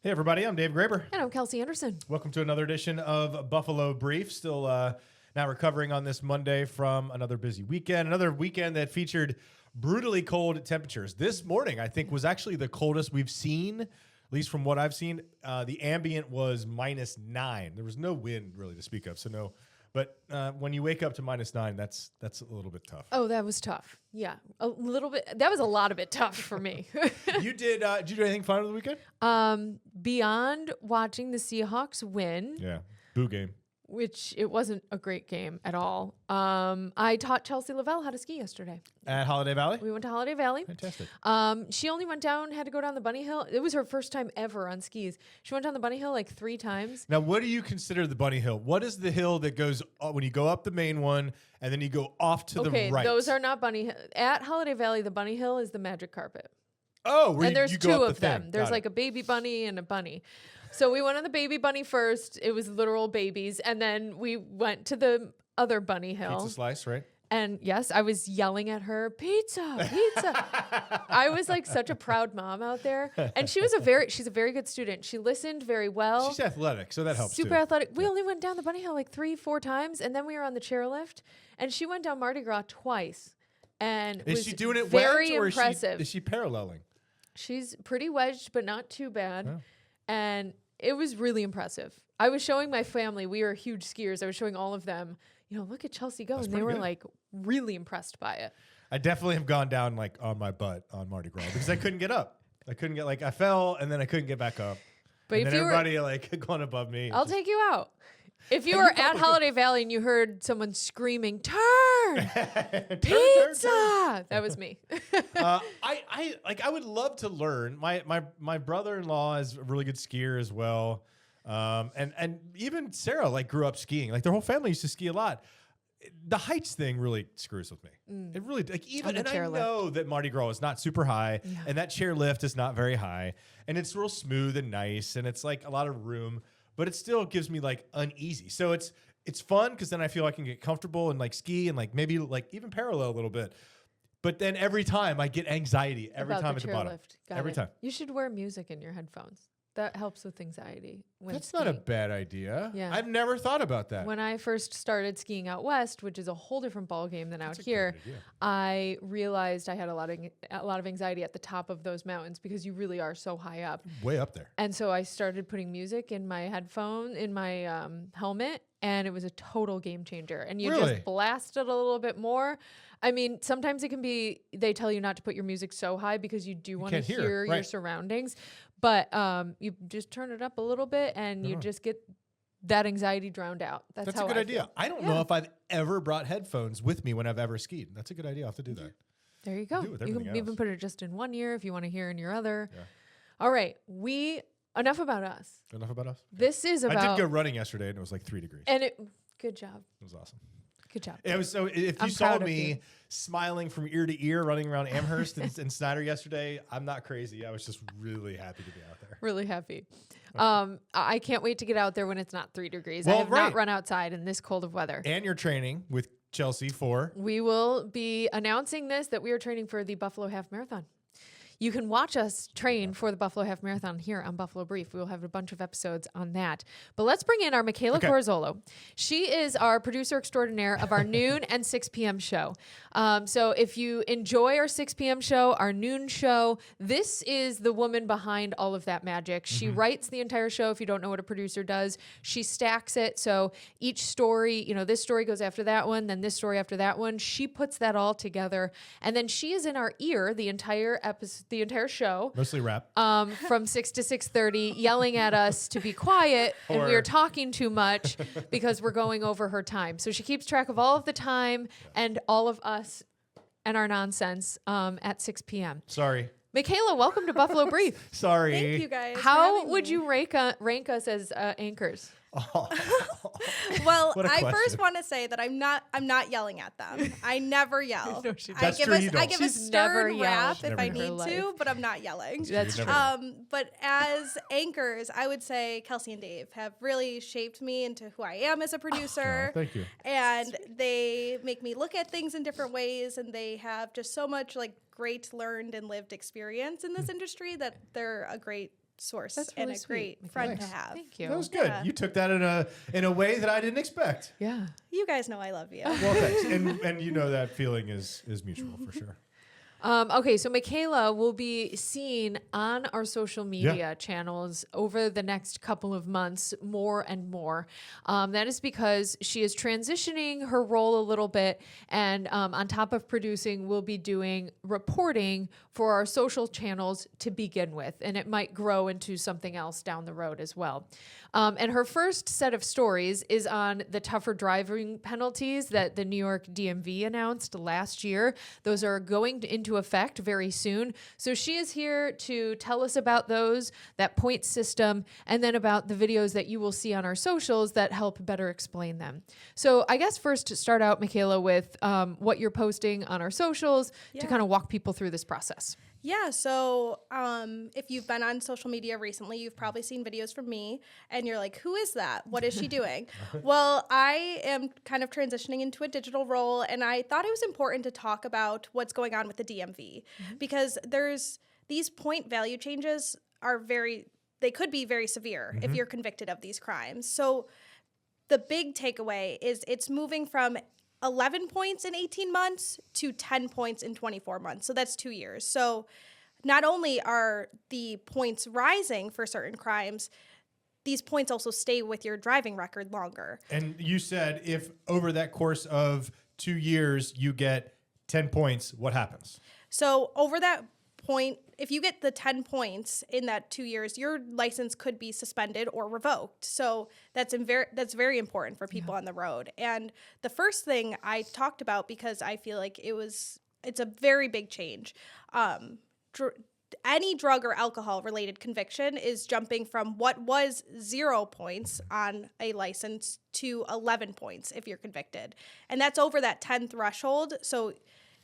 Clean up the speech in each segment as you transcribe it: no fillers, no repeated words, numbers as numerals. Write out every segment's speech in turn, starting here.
Hey everybody, I'm Dave Graber. And I'm Kelsey Anderson. Welcome to another edition of Buffalo Brief. Still now recovering on this Monday from another busy weekend. Another weekend that featured brutally cold temperatures. This morning, I think, was actually the coldest we've seen, at least from what I've seen. The ambient was -9. There was no wind really to speak of, so no. But when you wake up to -9, that's a little bit tough. Oh, that was tough. Yeah, a little bit. That was a lot of it tough for me. Did you do anything fun over the weekend? Beyond watching the Seahawks win, Yeah, boo game. which it wasn't a great game at all. I taught Chelsea Lavelle how to ski yesterday. At Holiday Valley? We went to Holiday Valley. Fantastic. She only had to go down the bunny hill. It was her first time ever on skis. She went down the bunny hill like 3 times. Now, what do you consider the bunny hill? What is the hill that goes when you go up the main one and then you go off to the right? Okay, those are not bunny hill. At Holiday Valley, the bunny hill is the magic carpet. Oh, and there's you 2 go up of the them. thing. There's Got like a baby bunny and a bunny. So we went on the baby bunny first. It was literal babies. And then we went to the other bunny hill. Pizza slice, right? And yes, I was yelling at her, pizza, pizza. I was like such a proud mom out there. And she's a very good student. She listened very well. She's athletic, so that helps Super too. athletic. We only went down the bunny hill like 3-4 times. And then we were on the chairlift. And she went down Mardi Gras twice. And Is was she doing it very wedged, or impressive. Is she paralleling? She's pretty wedged, but not too bad. Oh. And it was really impressive. I was showing my family. We are huge skiers. I was showing all of them, look at Chelsea go. That's and they were pretty good. like really impressed by it. I definitely have gone down like on my butt on Mardi Gras because I couldn't get up. I fell and then I couldn't get back up. But and if then you everybody like going above me. I'll take you out. If you were at Holiday Valley and you heard someone screaming, turn, pizza, that was me. I would love to learn. My brother-in-law is a really good skier as well. And even Sarah grew up skiing. Like their whole family used to ski a lot. The heights thing really screws with me. It really and I know that Mardi Gras is not super high, and that chair lift is not very high, and it's real smooth and nice, and it's like a lot of room, but it still gives me like uneasy. So it's fun because then I feel I can get comfortable and like ski and like maybe like even parallel a little bit. But then every time I get anxiety every About time the at the bottom. chairlift. Every time. You should wear music in your headphones. That helps with anxiety. That's not a bad idea. Yeah. I've never thought about that. When I first started skiing out west, which is a whole different ball game than out here, great idea. I realized I had a lot of anxiety at the top of those mountains because you really are so high up. Way up there. And so I started putting music in my helmet, and it was a total game changer. And you Really? just blast it a little bit more. I mean, sometimes it can be, they tell you not to put your music so high because you do want to can't hear, hear your right. surroundings. But you just turn it up a little bit and you just get that anxiety drowned out. That's a how good I idea. feel. I don't know if I've ever brought headphones with me when I've ever skied. That's a good idea. I'll have to do that. There you go. do with You can everything even else. put it just in one ear if you want to hear in your other. Yeah. All right. Enough about us. Enough about us? This is I about. did go running yesterday and it was like 3 degrees. And good job. It was awesome. Good job. It was so. If I'm you saw proud of me you. smiling from ear to ear running around Amherst and Snyder yesterday, I'm not crazy. I was just really happy to be out there. Really happy. I can't wait to get out there when it's not 3 degrees. I Well, have not run outside in this cold of weather. And you're training with Chelsea for. We will be announcing that we are training for the Buffalo Half Marathon. You can watch us train for the Buffalo Half Marathon here on Buffalo Brief. We will have a bunch of episodes on that. But let's bring in our Michaela Corzolo. She is our producer extraordinaire of our noon and 6 p.m. show. So if you enjoy our 6 p.m. show, our noon show, this is the woman behind all of that magic. She writes the entire show. If you don't know what a producer does, she stacks it. So each story, this story goes after that one, then this story after that one. She puts that all together. And then she is in our ear the entire episode. The entire show, Mostly rap. from 6 to 6:30, yelling at us to be quiet, and we are talking too much because we're going over her time. So she keeps track of all of the time and all of us and our nonsense at 6 p.m. Sorry. Michaela, welcome to Buffalo Brief. Sorry. Thank you guys. for How having would me. you rank us as anchors? Well, What a I question. first want to say that I'm not yelling at them. I never yell. No, she That's I give true, a, you don't. I give a She's never stern yelled rap if Never I in her need life. to, but I'm not yelling. That's You've true. never- But as anchors, I would say Kelsey and Dave have really shaped me into who I am as a producer. Thank you. And they make me look at things in different ways, and they have just so much great learned and lived experience in this industry that they're a great source That's and really a sweet, great Michaela. friend Thanks. to have. Thank you. That was good. Yeah. You took that in a way that I didn't expect. Yeah. You guys know I love you. Well, thanks. And you know that feeling is mutual for sure. Okay, so Michaela will be seen on our social media channels over the next couple of months, more and more. That is because she is transitioning her role a little bit, and on top of producing, we'll be doing reporting for our social channels to begin with, and it might grow into something else down the road as well. And her first set of stories is on the tougher driving penalties that the New York DMV announced last year. Those are going into effect very soon. So she is here to tell us about those, that point system, and then about the videos that you will see on our socials that help better explain them. So I guess first to start out, Michaela, with what you're posting on our socials to kind of walk people through this process. Yeah, so if you've been on social media recently, you've probably seen videos from me, and you're like, who is that? What is she doing? Well, I am kind of transitioning into a digital role, and I thought it was important to talk about what's going on with the DMV because these point value changes they could be very severe if you're convicted of these crimes. So the big takeaway is it's moving from 11 points in 18 months to 10 points in 24 months. So that's 2 years. So not only are the points rising for certain crimes, these points also stay with your driving record longer. And you said if over that course of 2 years you get 10 points, what happens? So over that point, if you get the 10 points in that 2 years, your license could be suspended or revoked. So that's very important for people on the road. And the first thing I talked about, because I feel like it's a very big change. Any drug or alcohol related conviction is jumping from what was 0 points on a license to 11 points if you're convicted. And that's over that 10 threshold. So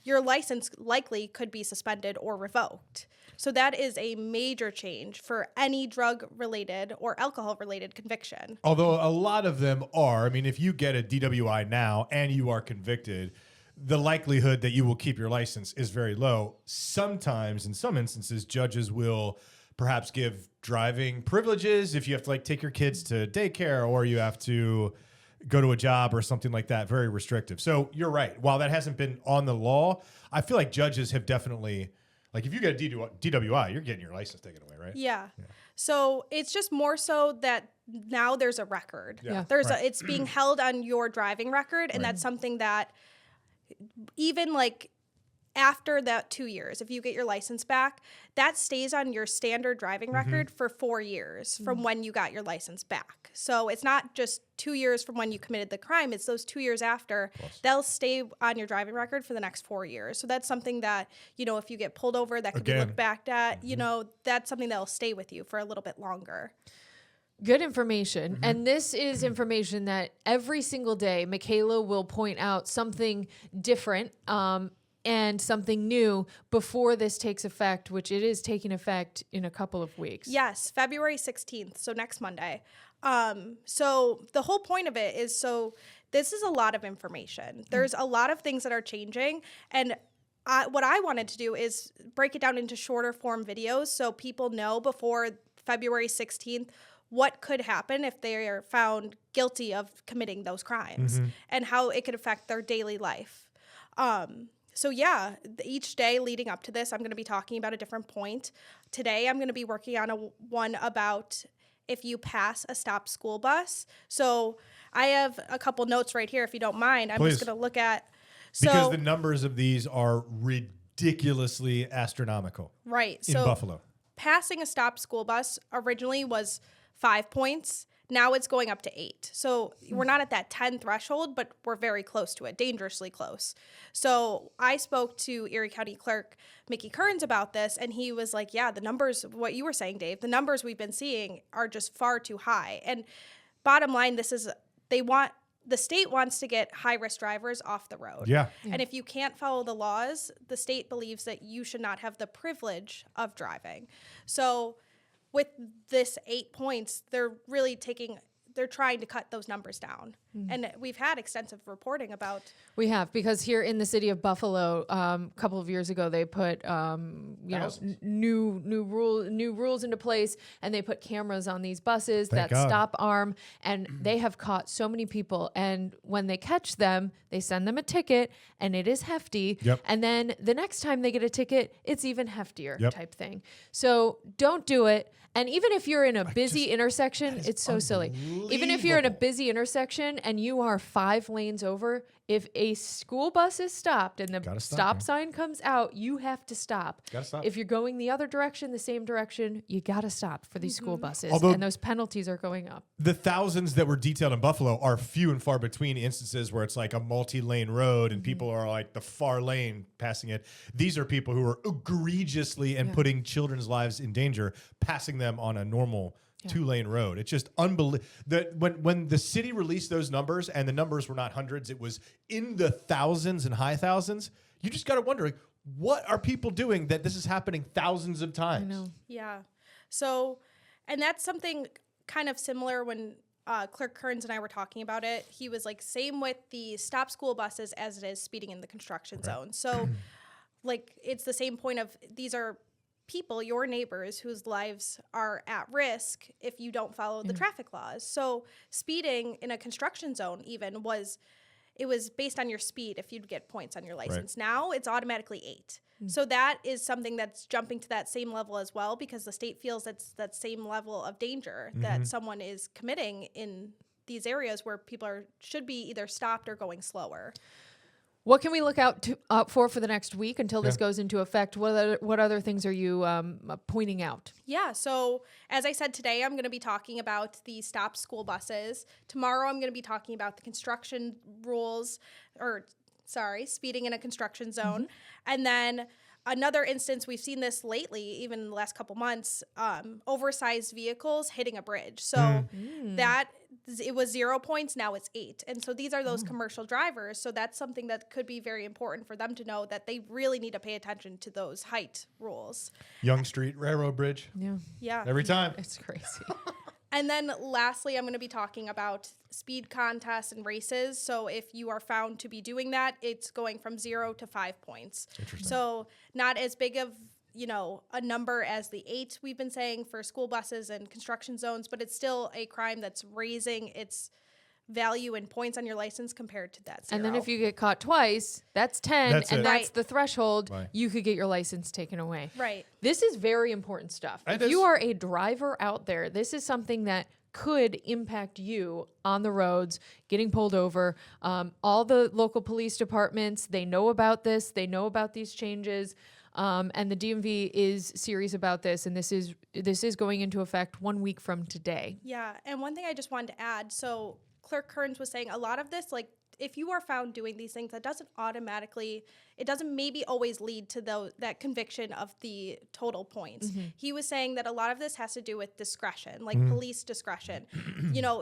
your license likely could be suspended or revoked. So that is a major change for any drug-related or alcohol-related conviction. Although a lot of them are. I mean, if you get a DWI now and you are convicted, the likelihood that you will keep your license is very low. Sometimes, in some instances, judges will perhaps give driving privileges if you have to take your kids to daycare or you have to go to a job or something like that. Very restrictive. So you're right. While that hasn't been on the law, I feel like judges have definitely, if you get a DWI, you're getting your license taken away, right? Yeah. So it's just more so that now there's a record. Yeah. It's being held on your driving record, and that's something that even after that 2 years, if you get your license back, that stays on your standard driving record for 4 years from when you got your license back. So it's not just 2 years from when you committed the crime, it's those 2 years after. They'll stay on your driving record for the next 4 years. So that's something that, if you get pulled over, that could be looked back at, that's something that'll stay with you for a little bit longer. Good information. And this is information that every single day, Michaela will point out something different and something new before this takes effect, which it is taking effect in a couple of weeks. Yes, February 16th, so next Monday. So the whole point of it is, this is a lot of information. There's a lot of things that are changing, and what I wanted to do is break it down into shorter form videos so people know before February 16th what could happen if they are found guilty of committing those crimes and how it could affect their daily life. So yeah, each day leading up to this, I'm going to be talking about a different point. Today, I'm going to be working on one about if you pass a stopped school bus. So I have a couple notes right here, if you don't mind. I'm just going to look at. Because the numbers of these are ridiculously astronomical. Right. In Buffalo. Passing a stopped school bus originally was 5 points. Now it's going up to 8. So we're not at that 10 threshold, but we're very close to it, dangerously close. So I spoke to Erie County Clerk Mickey Kearns about this, and he was like, yeah, the numbers, what you were saying, Dave, the numbers we've been seeing are just far too high. And bottom line, the state wants to get high-risk drivers off the road. Yeah. And if you can't follow the laws, the state believes that you should not have the privilege of driving. So with this 8 points, they're trying to cut those numbers down. And we've had extensive reporting about. We have, because here in the city of Buffalo, a couple of years ago, they put new rules into place, and they put cameras on these buses, Thank that God. stop arm, and they have caught so many people. And when they catch them, they send them a ticket, and it is hefty. Yep. And then the next time they get a ticket, it's even heftier Yep. type thing. So don't do it. And even if you're in a busy just- intersection, it's so silly. Even if you're in a unbelievable. busy intersection and you are 5 lanes over, if a school bus is stopped and the Gotta stop, stop man. sign comes out, you have to stop. Gotta stop. If you're going the other direction, the same direction, you gotta stop for these school buses. Although- and those penalties are going up. The thousands that were detailed in Buffalo are few and far between instances where it's like a multi-lane road and people are like the far lane passing it. These are people who are egregiously and putting children's lives in danger, passing them on a normal 2-lane road. It's just unbelievable that when the city released those numbers, and the numbers were not hundreds, it was in the thousands and high thousands. You just got to wonder, like, what are people doing that this is happening thousands of times? I know. Yeah. So, and that's something kind of similar when Clerk Kearns and I were talking about it. He was like, same with the stop school buses as it is speeding in the construction zone. So, like, it's the same point of these are people, your neighbors, whose lives are at risk if you don't follow the traffic laws. So, speeding in a construction zone even was based on your speed if you'd get points on your license. Now it's automatically 8. So that is something that's jumping to that same level as well, because the state feels it's that same level of danger that someone is committing in these areas where people should be either stopped or going slower. What can we look out for the next week until this goes into effect? What other things are you pointing out? Yeah, so as I said today, I'm going to be talking about the stop school buses. Tomorrow, I'm going to be talking about the construction rules, speeding in a construction zone. And then another instance, we've seen this lately, even in the last couple months, oversized vehicles hitting a bridge. So that it was 0 points, now it's 8. And so these are those commercial drivers. So that's something that could be very important for them to know, that they really need to pay attention to those height rules. Young Street Railroad Bridge, Yeah, Yeah. every time. it's crazy. And then lastly, I'm going to be talking about speed contests and races. So if you are found to be doing that, it's going from 0 to 5 points. Interesting. So not as big of, a number as the 8 we've been saying for school buses and construction zones, but it's still a crime that's raising its value in points on your license compared to that 0. And then if you get caught twice, that's 10, That's and it. that's Right. the threshold. Right. You could get your license taken away. Right. This is very important stuff. It If you is. are a driver out there, this is something that could impact you on the roads, getting pulled over. All the local police departments, they know about this. They know about these changes. And the DMV is serious about this. And this is going into effect 1 week from today. Yeah. And one thing I just wanted to add, so Clerk Kearns was saying a lot of this, like, if you are found doing these things, it doesn't maybe always lead to that conviction of the total points. He was saying that a lot of this has to do with discretion, like police discretion,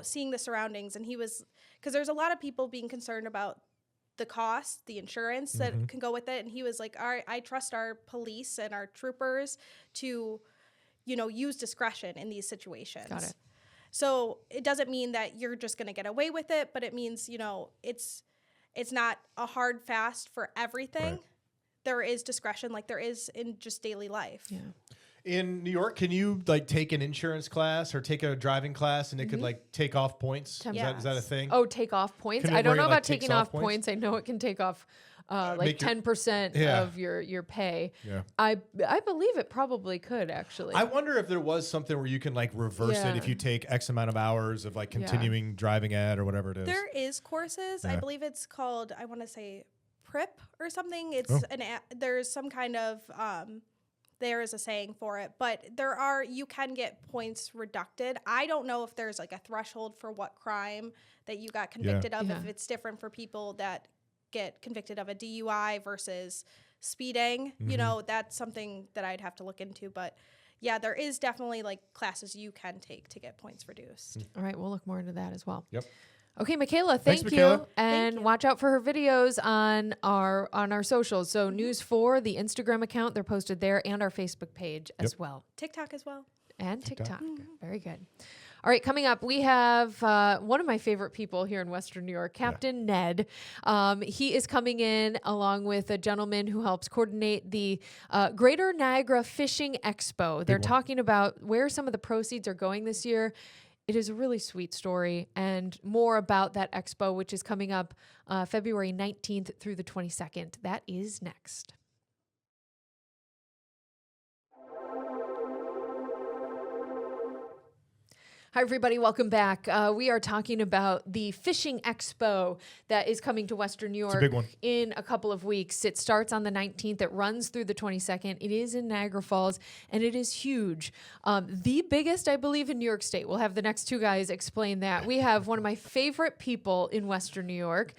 seeing the surroundings. And because there's a lot of people being concerned about the cost, the insurance that can go with it. And he was like, all right, I trust our police and our troopers to, use discretion in these situations. Got it. So it doesn't mean that you're just going to get away with it, but it means, it's not a hard fast for everything. Right. There is discretion like there is in just daily life. Yeah. In New York, can you like take an insurance class or take a driving class and it could like take off points? Is that a thing? Oh, take off points? Can it I don't where it, know like, about takes taking off off points? points. I know it can take off like Make your- 10% Yeah. of your pay. Yeah. I believe it probably could, actually. I wonder if there was something where you can like reverse it Yeah. if you take X amount of hours of like continuing driving at or whatever it is. There is courses. I Yeah. believe it's called, I want to say PRIP or something. It's Oh. there's some kind of there is a saying for it, but you can get points reducted. I don't know if there's like a threshold for what crime that you got convicted of, Yeah. if it's different for people that get convicted of a DUI versus speeding. That's something that I'd have to look into, but yeah, there is definitely like classes you can take to get points reduced. All right, we'll look more into that as well. Yep. Okay, Michaela, Thanks, thank you. Michaela. And you. watch out for her videos on our socials. So News 4, the Instagram account, they're posted there, and our Facebook page as well. TikTok as well. And TikTok. Very good. All right, coming up, we have one of my favorite people here in Western New York, Captain Ned. He is coming in along with a gentleman who helps coordinate the Greater Niagara Fishing Expo. They're talking about where some of the proceeds are going this year. It is a really sweet story, and more about that expo, which is coming up February 19th through the 22nd. That is next. Hi, everybody. Welcome back. We are talking about the Fishing Expo that is coming to Western New York big one. in a couple of weeks. It starts on the 19th. It runs through the 22nd. It is in Niagara Falls, and it is huge. The biggest, I believe, in New York State. We'll have the next two guys explain that. We have one of my favorite people in Western New York,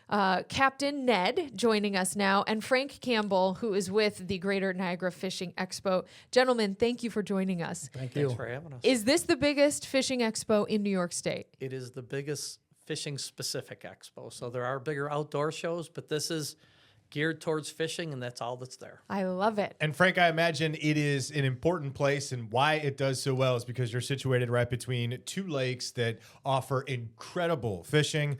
Captain Ned, joining us now, and Frank Campbell, who is with the Greater Niagara Fishing Expo. Gentlemen, thank you for joining us. Thanks for having us. Is this the biggest fishing expo in New York State? It is the biggest fishing specific expo. So there are bigger outdoor shows, but this is geared towards fishing, and that's all that's there. I love it. And Frank, I imagine it is an important place, and why it does so well is because you're situated right between two lakes that offer incredible fishing,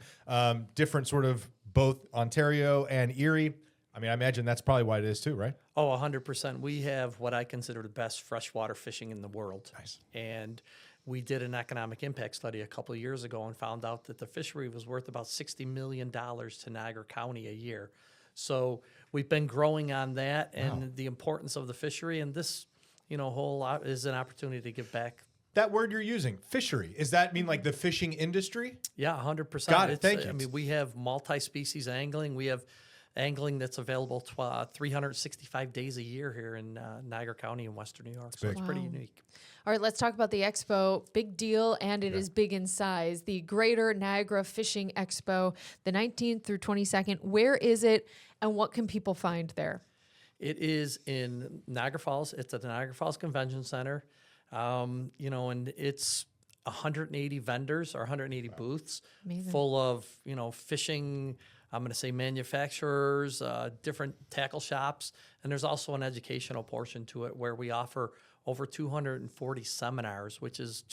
different sort of both Ontario and Erie. I mean, I imagine that's probably why it is too, right? Oh, 100%. We have what I consider the best freshwater fishing in the world. Nice. And we did an economic impact study a couple of years ago and found out that the fishery was worth about $60 million to Niagara County a year. So we've been growing on that and the importance of the fishery. And this, whole lot is an opportunity to give back. That word you're using, fishery, does that mean like the fishing industry? Yeah, 100%. Got it. Thank you. I mean, we have multi-species angling. We have angling that's available 365 days a year here in Niagara County in Western New York. So it's pretty unique. All right, let's talk about the expo. Big deal, and it is big in size. The Greater Niagara Fishing Expo, the 19th through 22nd. Where is it, and what can people find there? It is in Niagara Falls. It's at the Niagara Falls Convention Center. And it's 180 vendors or 180 booths full of, fishing, I'm going to say manufacturers, different tackle shops. And there's also an educational portion to it where we offer over 240 seminars, which is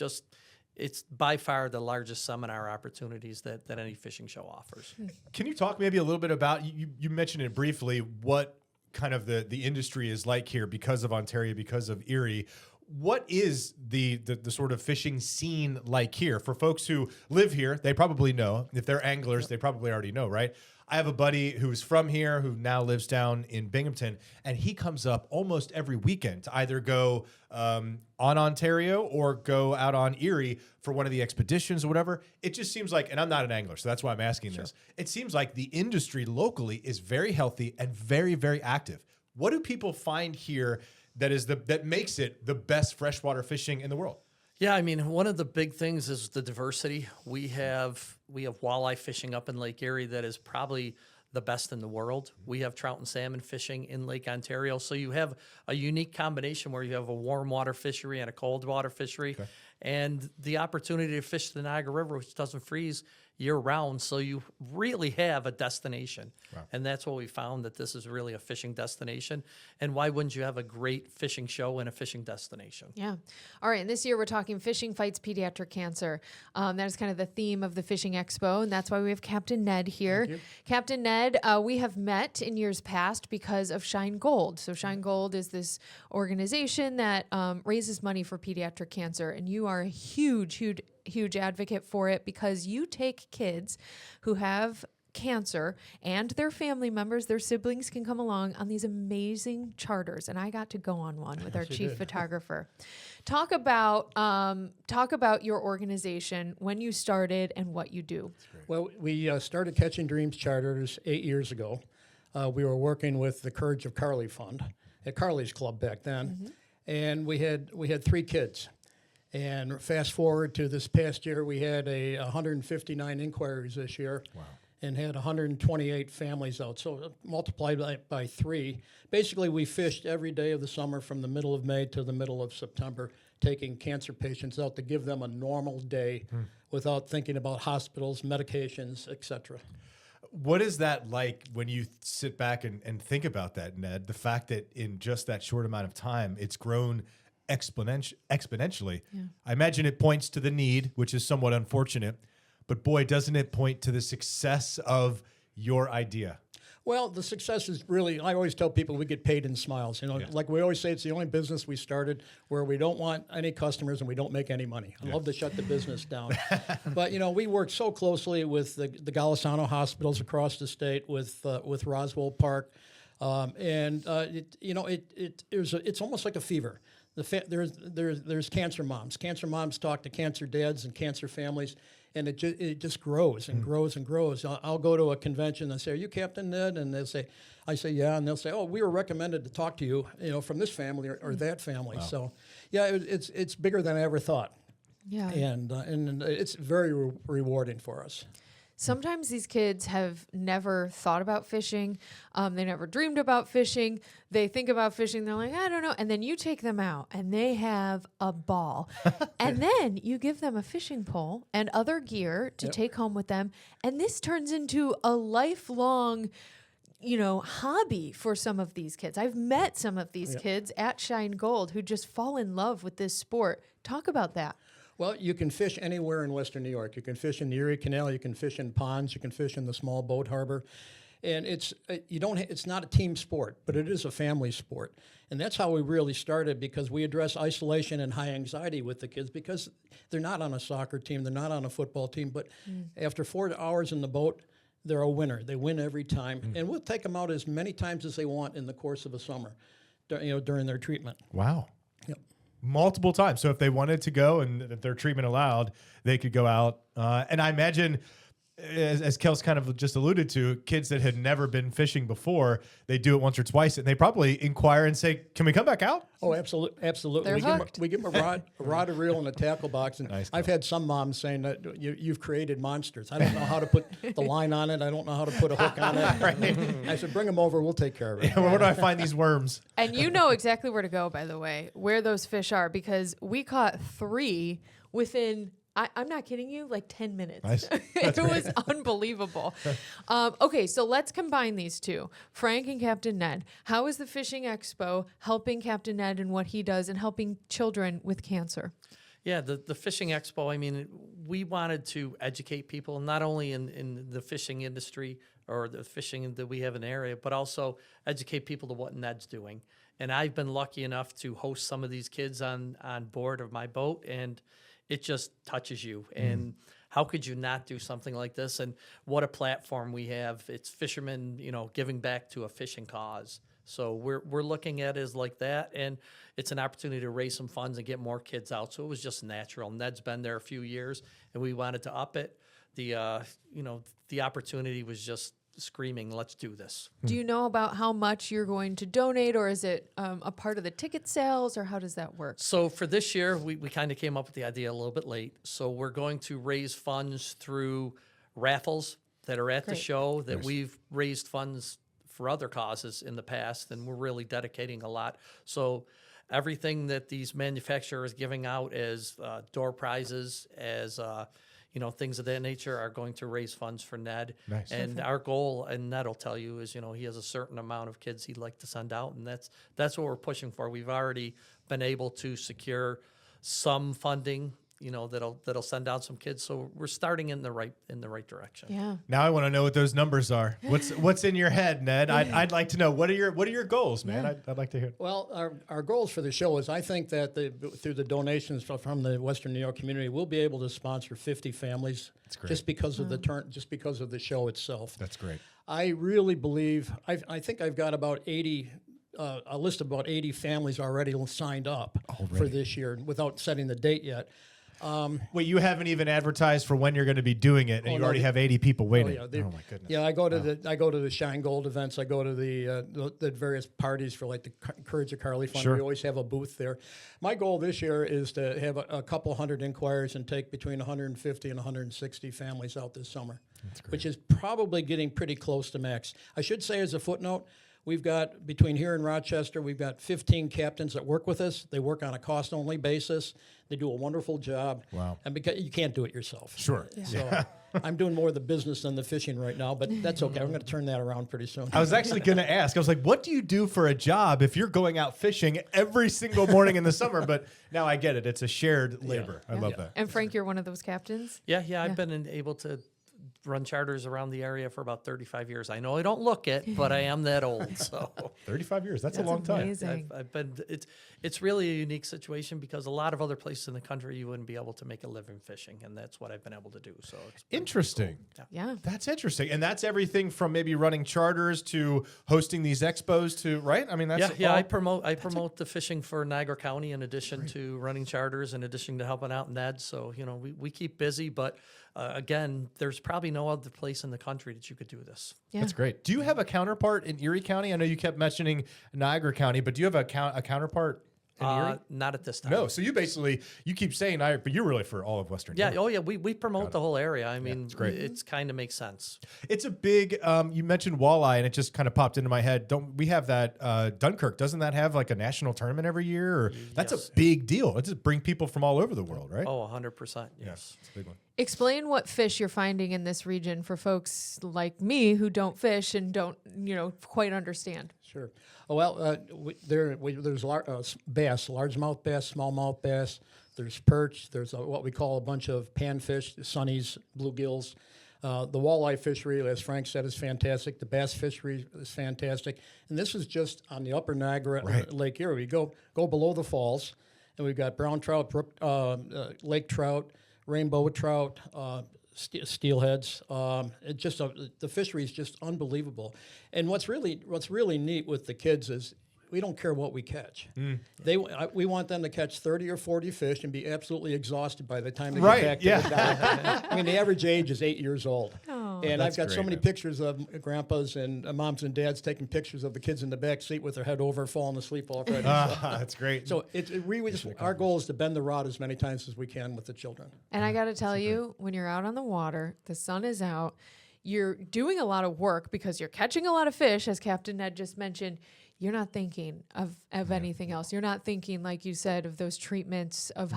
it's by far the largest seminar opportunities that any fishing show offers. Can you talk maybe a little bit about, you mentioned it briefly, what kind of the industry is like here because of Ontario, because of Erie? What is the sort of fishing scene like here? For folks who live here, they probably know. If they're anglers, they probably already know, right? I have a buddy who's from here who now lives down in Binghamton, and he comes up almost every weekend to either go on Ontario or go out on Erie for one of the expeditions or whatever. It just seems like, and I'm not an angler, so that's why I'm asking this. It seems like the industry locally is very healthy and very, very active. What do people find here that makes it the best freshwater fishing in the world? Yeah, I mean, one of the big things is the diversity. We have walleye fishing up in Lake Erie that is probably the best in the world. We have trout and salmon fishing in Lake Ontario. So you have a unique combination where you have a warm water fishery and a cold water fishery. Okay. And the opportunity to fish the Niagara River, which doesn't freeze year round. So you really have a destination. Wow. And that's what we found, that this is really a fishing destination. And why wouldn't you have a great fishing show and a fishing destination? Yeah. All right. And this year we're talking Fishing Fights Pediatric Cancer. That is kind of the theme of the Fishing Expo. And that's why we have Captain Ned here. Captain Ned, we have met in years past because of Shine Gold. So Shine Gold is this organization that raises money for pediatric cancer. And you are a huge advocate for it because you take kids who have cancer and their family members, their siblings can come along on these amazing charters. And I got to go on one with our chief photographer. Talk about your organization, when you started and what you do. Well, we started Catching Dreams Charters 8 years ago. We were working with the Courage of Carly Fund at Carly's Club back then. And we had 3 kids. And fast forward to this past year, we had 159 inquiries this year. Wow. And had 128 families out. So multiplied by 3. Basically, we fished every day of the summer from the middle of May to the middle of September, taking cancer patients out to give them a normal day without thinking about hospitals, medications, etc. What is that like when you sit back and think about that, Ned? The fact that in just that short amount of time, it's grown exponentially. I imagine it points to the need, which is somewhat unfortunate, but boy, doesn't it point to the success of your idea. Well, the success is really, I always tell people we get paid in smiles. You know, like we always say, it's the only business we started where we don't want any customers and we don't make any money. I love to shut the business down. But, you know, we work so closely with the Golisano hospitals across the state, with Roswell Park. It's almost like a fever. There's cancer moms. Cancer moms talk to cancer dads and cancer families, and it just grows and grows and grows. I'll go to a convention and say, "Are you Captain Ned?" And I say, "Yeah," and they'll say, "Oh, we were recommended to talk to you, from this family or that family." Wow. So, yeah, it's bigger than I ever thought. Yeah, and it's very rewarding for us. Sometimes these kids have never thought about fishing. They never dreamed about fishing. They think about fishing. They're like, I don't know. And then you take them out and they have a ball. And then you give them a fishing pole and other gear to take home with them. And this turns into a lifelong, hobby for some of these kids. I've met some of these kids at Shine Gold who just fall in love with this sport. Talk about that. Well, you can fish anywhere in Western New York. You can fish in the Erie Canal. You can fish in ponds. You can fish in the small boat harbor, and it's not a team sport, but it is a family sport, and that's how we really started, because we address isolation and high anxiety with the kids because they're not on a soccer team, they're not on a football team, but after 4 hours in the boat, they're a winner. They win every time, and we'll take them out as many times as they want in the course of a summer, during their treatment. Wow. Yep. Multiple times. So if they wanted to go and if their treatment allowed, they could go out. And I imagine, as Kels kind of just alluded to, kids that had never been fishing before, they do it once or twice, and they probably inquire and say, "Can we come back out?" Oh, absolutely. We give them a rod, a reel, and a tackle box. And Nice. I've had some moms saying that you've created monsters. I don't know how to put the line on it. I don't know how to put a hook on it. Right. I said, bring them over. We'll take care of it. Where do I find these worms? And you know exactly where to go, by the way, where those fish are, because we caught 3 within, I'm not kidding you, like 10 minutes. Nice. It was unbelievable. Okay, so let's combine these two. Frank and Captain Ned. How is the Fishing Expo helping Captain Ned and what he does and helping children with cancer? Yeah, the Fishing Expo, I mean, we wanted to educate people, not only in the fishing industry or the fishing that we have in the area, but also educate people to what Ned's doing. And I've been lucky enough to host some of these kids on board of my boat, and it just touches you. And how could you not do something like this? And what a platform we have. It's fishermen, giving back to a fishing cause. So we're looking at it as like that, and it's an opportunity to raise some funds and get more kids out. So it was just natural. Ned's been there a few years, and we wanted to up it. The opportunity was just screaming, let's do this. Do you know about how much you're going to donate, or is it a part of the ticket sales, or how does that work? So for this year, we kind of came up with the idea a little bit late. So we're going to raise funds through raffles that are at the show that we've raised funds for other causes in the past, and we're really dedicating a lot. So everything that these manufacturers giving out as door prizes, as things of that nature, are going to raise funds for Ned. Nice. And our goal, and Ned will tell you, is he has a certain amount of kids he'd like to send out, and that's what we're pushing for. We've already been able to secure some funding, that'll send out some kids. So we're starting in the right direction. Yeah. Now I want to know what those numbers are. What's in your head, Ned? I'd like to know. What are your goals, man? Yeah. I'd like to hear. Well, our goals for the show is, I think that through the donations from the Western New York community, we'll be able to sponsor 50 families. That's great. Just because of just because of the show itself. That's great. I really believe, I think I've got about 80, a list of about 80 families already signed up for this year without setting the date yet. Wait, you haven't even advertised for when you're going to be doing it, and you already have 80 people waiting. Oh, Oh my goodness. Yeah, I go to the Shine Gold events. I go to the various parties for like the Courage of Carly Fund. Sure. We always have a booth there. My goal this year is to have a couple hundred inquiries and take between 150 and 160 families out this summer, which is probably getting pretty close to max. I should say, as a footnote, we've got, between here and Rochester, we've got 15 captains that work with us. They work on a cost-only basis. They do a wonderful job. Wow. And because you can't do it yourself. Sure. So I'm doing more of the business than the fishing right now, but that's okay. I'm going to turn that around pretty soon. I was actually going to ask. I was like, what do you do for a job if you're going out fishing every single morning in the summer? But now I get it. It's a shared labor. I love that. And Frank, you're one of those captains? Yeah, I've been able to run charters around the area for about 35 years. I know I don't look it, but I am that old. So 35 years. That's a long time. Amazing. I've been. It's really a unique situation because a lot of other places in the country you wouldn't be able to make a living fishing, and that's what I've been able to do. So it's pretty Interesting. cool. Yeah. That's interesting. And that's everything from maybe running charters to hosting these expos to, right? I mean, that's Yeah. all- I promote the fishing for Niagara County in addition to running charters, in addition to helping out Ned. So we keep busy, but again, there's probably no other place in the country that you could do this. Yeah. That's great. Do you have a counterpart in Erie County? I know you kept mentioning Niagara County, but do you have a counterpart in Erie? Not at this time. No. So you keep saying Niagara, but you're really for all of Western Yeah. Canada. Oh, yeah. We promote the whole area. I mean, it's great. it's kind of makes sense. It's a big. You mentioned walleye, and it just kind of popped into my head. Don't we have that Dunkirk? Doesn't that have like a national tournament every year? Or that's Yes. a big deal. It just bring people from all over the world, right? Oh, 100%. Yes. It's a big one. Explain what fish you're finding in this region for folks like me who don't fish and don't, quite understand. Sure. Oh, well, there's bass, largemouth bass, smallmouth bass. There's perch. There's what we call a bunch of panfish, sunnies, bluegills. The walleye fishery, as Frank said, is fantastic. The bass fishery is fantastic. And this is just on the upper Niagara, Lake Erie. We go below the falls, and we've got brown trout, lake trout, rainbow trout, steelheads. The fishery is just unbelievable. And what's really neat with the kids is we don't care what we catch. We want them to catch 30 or 40 fish and be absolutely exhausted by the time they get back to the dock. I mean, the average age is 8 years old. And I've got so many pictures of grandpas and moms and dads taking pictures of the kids in the back seat with their head over, falling asleep already. That's great. So our goal is to bend the rod as many times as we can with the children. And I got to tell you, when you're out on the water, the sun is out, you're doing a lot of work because you're catching a lot of fish, as Captain Ned just mentioned. You're not thinking of anything else. You're not thinking, like you said, of those treatments of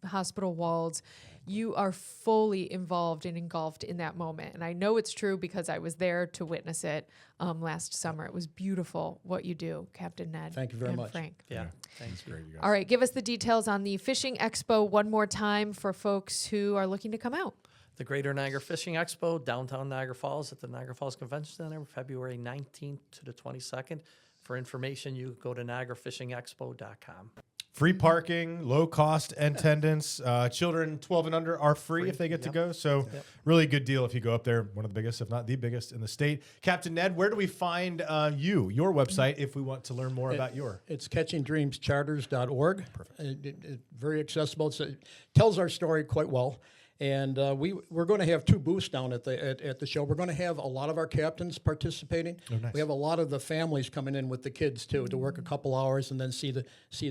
hospital walls. You are fully involved and engulfed in that moment. And I know it's true because I was there to witness it last summer. It was beautiful what you do, Captain Ned. Thank you very and much. Frank. Yeah. Thanks. Great, you guys. All right, give us the details on the Fishing Expo one more time for folks who are looking to come out. The Greater Niagara Fishing Expo, downtown Niagara Falls at the Niagara Falls Convention Center, February 19th to the 22nd. For information, you go to niagarafishingexpo.com. Free parking, low cost attendance. Children 12 and under are free if they get to go. So really good deal if you go up there. One of the biggest, if not the biggest in the state. Captain Ned, where do we find your website, if we want to learn more about your? It's catchingdreamscharters.org. Perfect. Very accessible. It tells our story quite well. And we're going to have 2 booths down at the show. We're going to have a lot of our captains participating. Oh, nice. We have a lot of the families coming in with the kids too to work a couple hours and then see the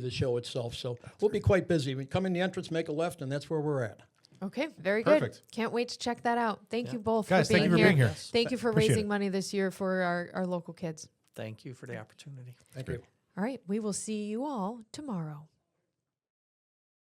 show itself. So we'll be quite busy. We come in the entrance, make a left, and that's where we're at. Okay, very Perfect. good. Can't wait to check that out. Thank you both Guys, for being thank you for being here. Thank you for Appreciate raising it. money this year for our local kids. Thank you for the opportunity. Thank you. All right, we will see you all tomorrow.